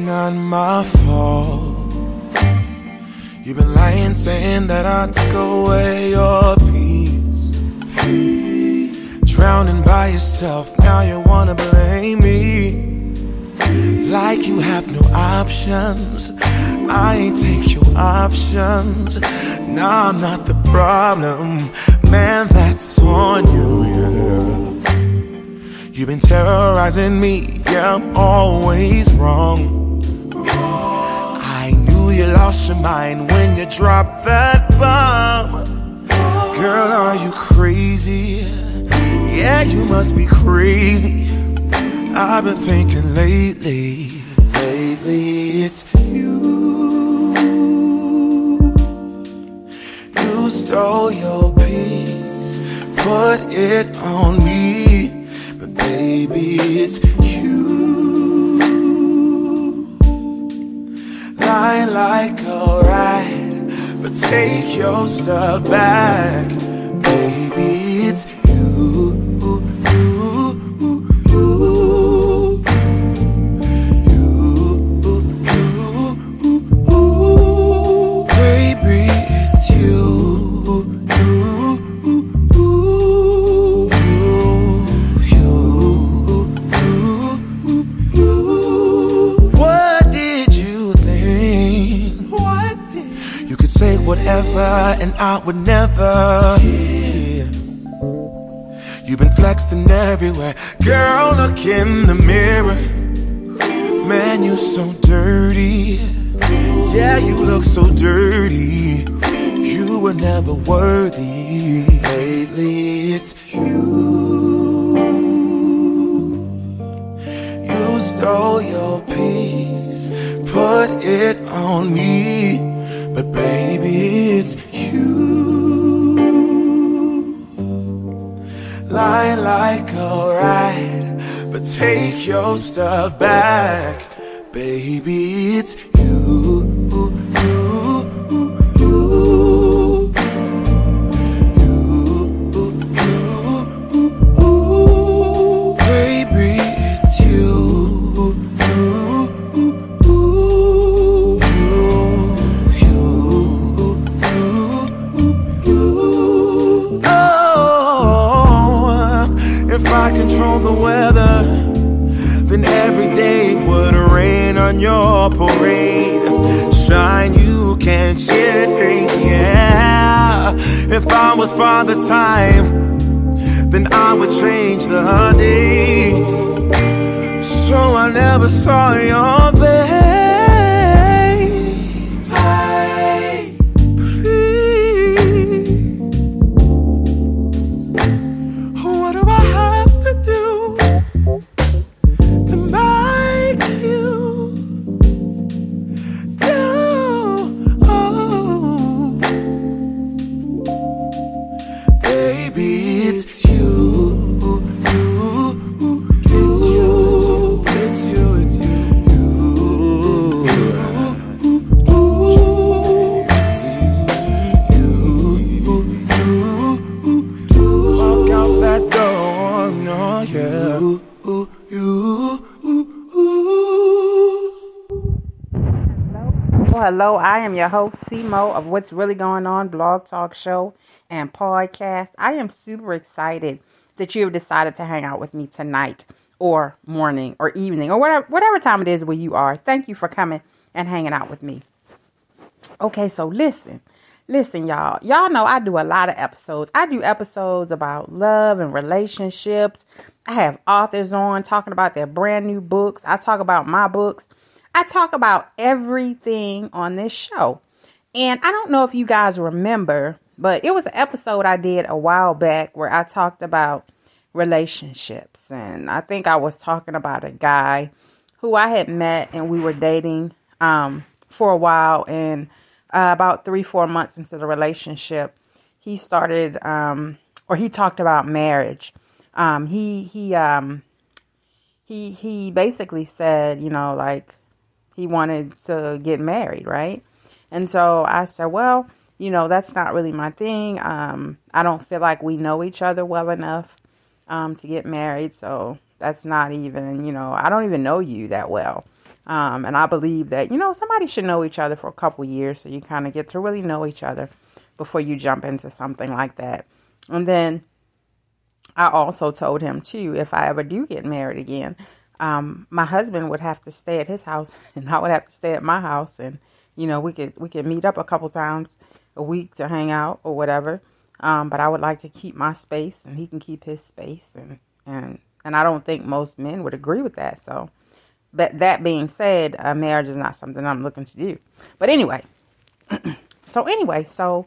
not my fault. You've been lying, saying that I took away your peace. Drowning by yourself, now you wanna blame me. Like you have no options. I ain't take your options. Now I'm not the problem, man, that's on you, yeah. You've been terrorizing me, yeah, I'm always wrong. I knew you lost your mind when you dropped that bomb. Girl, are you crazy? Yeah, you must be crazy. I've been thinking lately it's you. You stole your peace, put it on me, but baby, it's you. Lying like a rat, but take your stuff back, baby, it's you. And I would never hear. You've been flexing everywhere. Girl, look in the mirror. Man, you so dirty. Yeah, you look so dirty. You were never worthy. Lately, it's you. You stole your peace, put it on me, but baby, it's you. Lying like a rat, but take your stuff back, baby, it's you. Control the weather, then every day would rain on your parade. Shine, you can't change, yeah. If I was Father Time, then I would change the day. So I never saw your face. Hello, I am your host, C-Mo, of What's Really Going On blog, talk show, and podcast. I am super excited that you have decided to hang out with me tonight, or morning, or evening, or whatever time it is where you are. Thank you for coming and hanging out with me. Okay, so listen, y'all. Y'all know I do a lot of episodes. I do episodes about love and relationships. I have authors on talking about their brand new books. I talk about my books. I talk about everything on this show. And I don't know if you guys remember, but it was an episode I did a while back where I talked about relationships. And I think I was talking about a guy who I had met and we were dating for a while. And about 3-4 months into the relationship, he started or he talked about marriage. He basically said, you know, like, he wanted to get married, right? And so I said, well, you know, that's not really my thing. I don't feel like we know each other well enough to get married. So that's not even, you know, I don't even know you that well. And I believe that, somebody should know each other for a couple years so you kind of get to really know each other before you jump into something like that. And then I also told him, too, if I ever do get married again, my husband would have to stay at his house and I would have to stay at my house. And, we could meet up a couple times a week to hang out or whatever. But I would like to keep my space and he can keep his space. And I don't think most men would agree with that. So, but that being said, marriage is not something I'm looking to do. But anyway, so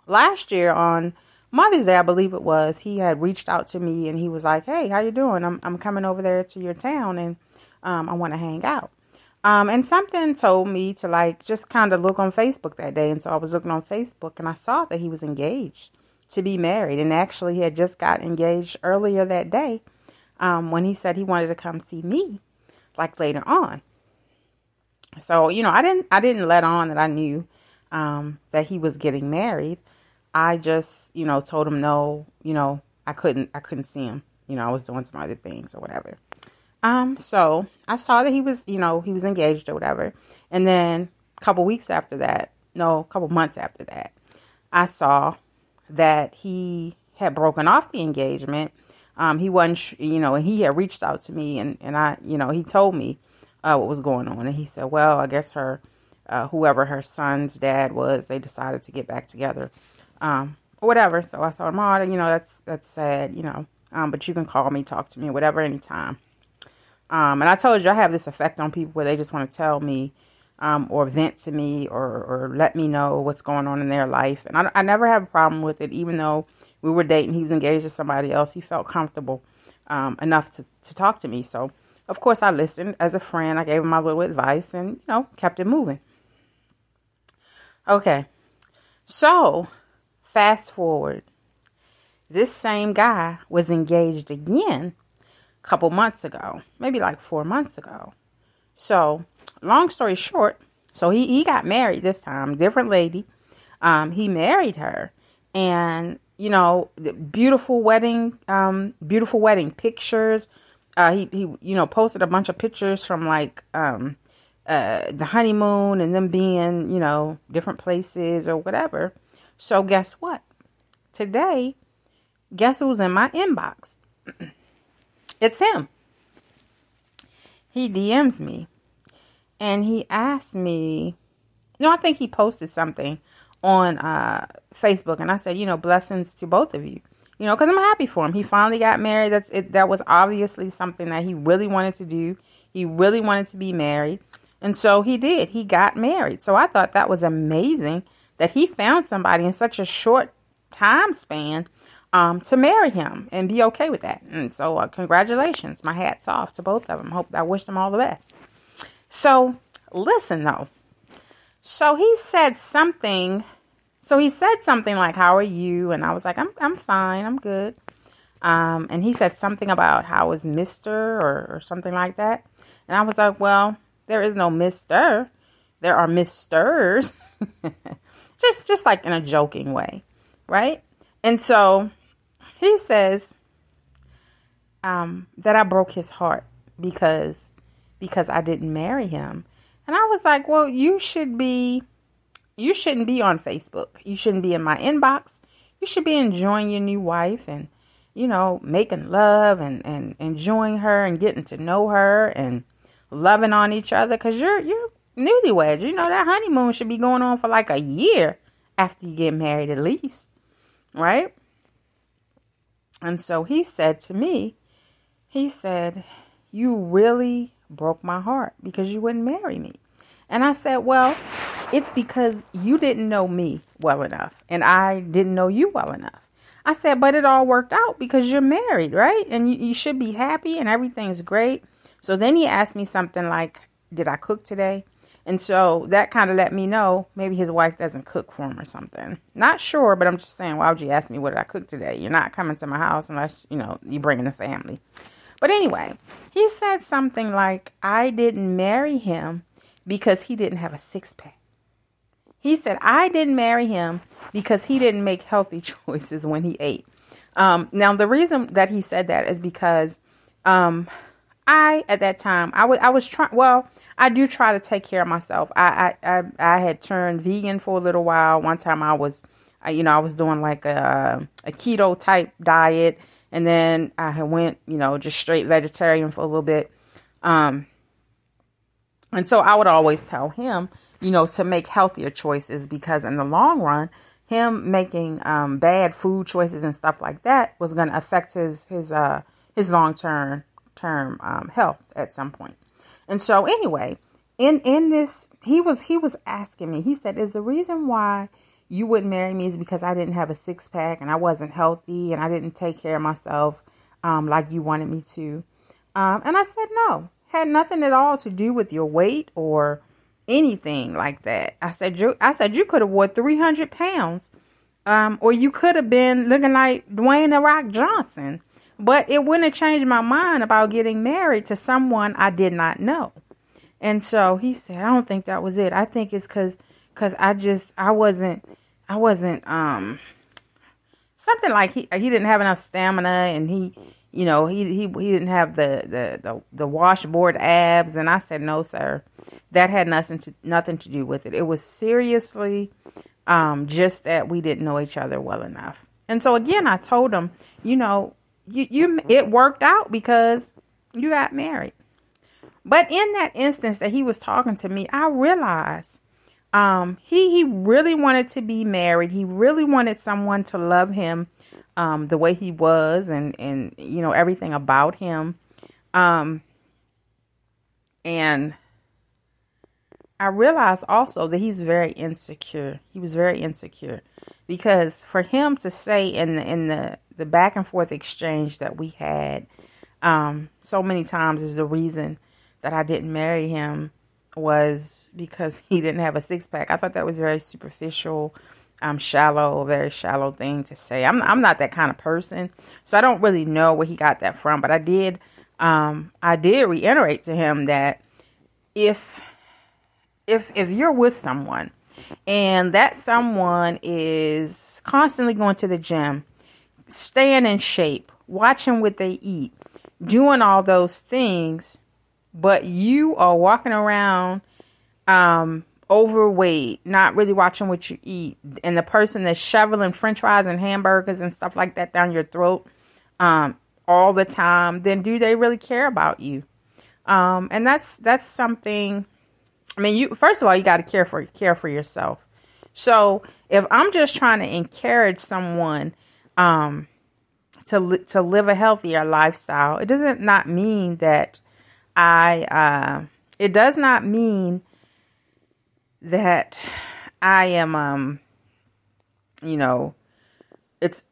last year on Mother's Day, I believe it was, he had reached out to me and he was like, "Hey, how you doing? I'm coming over there to your town and I want to hang out." And something told me to just kind of look on Facebook that day. And so I was looking on Facebook and I saw that he was engaged to be married. And actually he had just got engaged earlier that day when he said he wanted to come see me later on. So, I didn't let on that I knew that he was getting married. I just, told him no, I couldn't see him. I was doing some other things or whatever. So I saw that he was engaged or whatever. And then a couple months after that, I saw that he had broken off the engagement. He wasn't, and he had reached out to me and I, he told me, what was going on. And he said, well, I guess whoever her son's dad was, they decided to get back together, or whatever. So I told him, that's sad, but you can call me, talk to me, whatever, anytime. And I told you I have this effect on people where they just want to tell me, or vent to me or let me know what's going on in their life. And I never have a problem with it, even though we were dating, he was engaged to somebody else. He felt comfortable, enough to talk to me. So of course I listened as a friend. I gave him my little advice and, kept it moving. Okay. So fast forward, this same guy was engaged again couple months ago, maybe 4 months ago. So long story short, so he got married this time, different lady. He married her and, the beautiful wedding pictures. He posted a bunch of pictures from the honeymoon and them being, different places or whatever. So guess what? Today, guess who's in my inbox? It's him. He DMs me and he asked me, I think he posted something on Facebook and I said, blessings to both of you, because I'm happy for him. He finally got married. That was obviously something that he really wanted to do. He really wanted to be married. And so he did. He got married. So I thought that was amazing that he found somebody in such a short time span to marry him and be okay with that. And so congratulations. My hat's off to both of them. I wish them all the best. So listen though. So he said something like, how are you? And I was like, I'm fine. I'm good. And he said something about how is Mr. or something like that. And I was like, well, there is no Mr. There are Misters. just like in a joking way. Right. And so he says that I broke his heart because I didn't marry him. And I was like, well, you shouldn't be on Facebook. You shouldn't be in my inbox. You should be enjoying your new wife and, making love and enjoying her and getting to know her and loving on each other. Because you're newlyweds. That honeymoon should be going on for a year after you get married at least. Right? And so he said to me, you really broke my heart because you wouldn't marry me. And I said, well, it's because you didn't know me well enough and I didn't know you well enough. I said, but it all worked out because you're married, right? And you should be happy and everything's great. So then he asked me something like, did I cook today? And so that kind of let me know maybe his wife doesn't cook for him or something. Not sure, but I'm just saying, why would you ask me what did I cook today? You're not coming to my house unless, you bring in the family. But anyway, he said something like, I didn't marry him because he didn't have a six-pack. He said, I didn't marry him because he didn't make healthy choices when he ate. Now, the reason that he said that is because I at that time, I was trying, well, I do try to take care of myself. I had turned vegan for a little while. One time I was doing like a keto type diet, and then I had went, just straight vegetarian for a little bit. And so I would always tell him, to make healthier choices, because in the long run, him making bad food choices and stuff like that was going to affect his long-term health at some point. And so anyway, in this, he was asking me, he said, is the reason why you wouldn't marry me is because I didn't have a six-pack and I wasn't healthy and I didn't take care of myself like you wanted me to? And I said, no, had nothing at all to do with your weight or anything like that. I said you could have wore 300 pounds, or you could have been looking like Dwayne "The Rock" Johnson, but it wouldn't have changed my mind about getting married to someone I did not know. And so he said, I don't think that was it. I think it's because I wasn't something like he didn't have enough stamina, and he didn't have the washboard abs. And I said, no, sir, that had nothing to do with it. It was seriously just that we didn't know each other well enough. And so again, I told him, it worked out because you got married. But in that instance that he was talking to me, I realized he really wanted to be married. He really wanted someone to love him the way he was, and everything about him. And I realized also that he's very insecure. He was very insecure, because for him to say in the back and forth exchange that we had so many times is the reason that I didn't marry him was because he didn't have a six-pack. I thought that was very superficial, shallow, very shallow thing to say. I'm not that kind of person, so I don't really know where he got that from. But I did reiterate to him that if you're with someone and that someone is constantly going to the gym, staying in shape, watching what they eat, doing all those things, but you are walking around overweight, not really watching what you eat, and the person that's shoveling french fries and hamburgers and stuff like that down your throat all the time, then do they really care about you? And that's something. I mean, first of all, you got to care for yourself. So if I'm just trying to encourage someone to live a healthier lifestyle, it does not mean that it does not mean that I am, it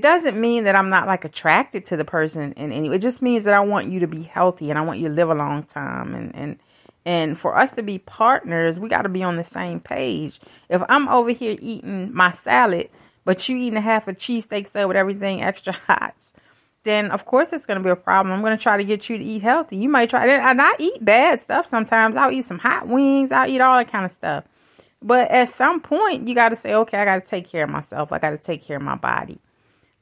doesn't mean that I'm not like attracted to the person in any way. It just means that I want you to be healthy and I want you to live a long time. And for us to be partners, we got to be on the same page. If I'm over here eating my salad, but you eating a half a cheesesteak sub with everything extra hot, then of course it's going to be a problem. I'm going to try to get you to eat healthy. You might try, and I eat bad stuff sometimes. I'll eat some hot wings. I'll eat all that kind of stuff. But at some point, you got to say, okay, I got to take care of myself. I got to take care of my body.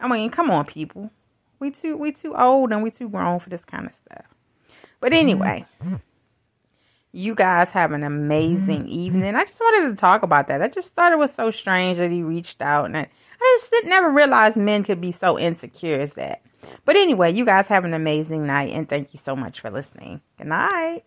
I mean, come on, people. We too old and we too grown for this kind of stuff. But anyway, you guys have an amazing evening. I just wanted to talk about that. That just started was so strange that he reached out, and I just never realized men could be so insecure as that. But anyway, you guys have an amazing night, and thank you so much for listening. Good night.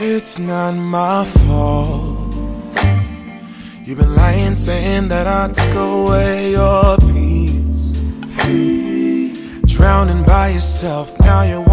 It's not my fault. You've been lying, saying that I took away your peace. Drowning by yourself, now you're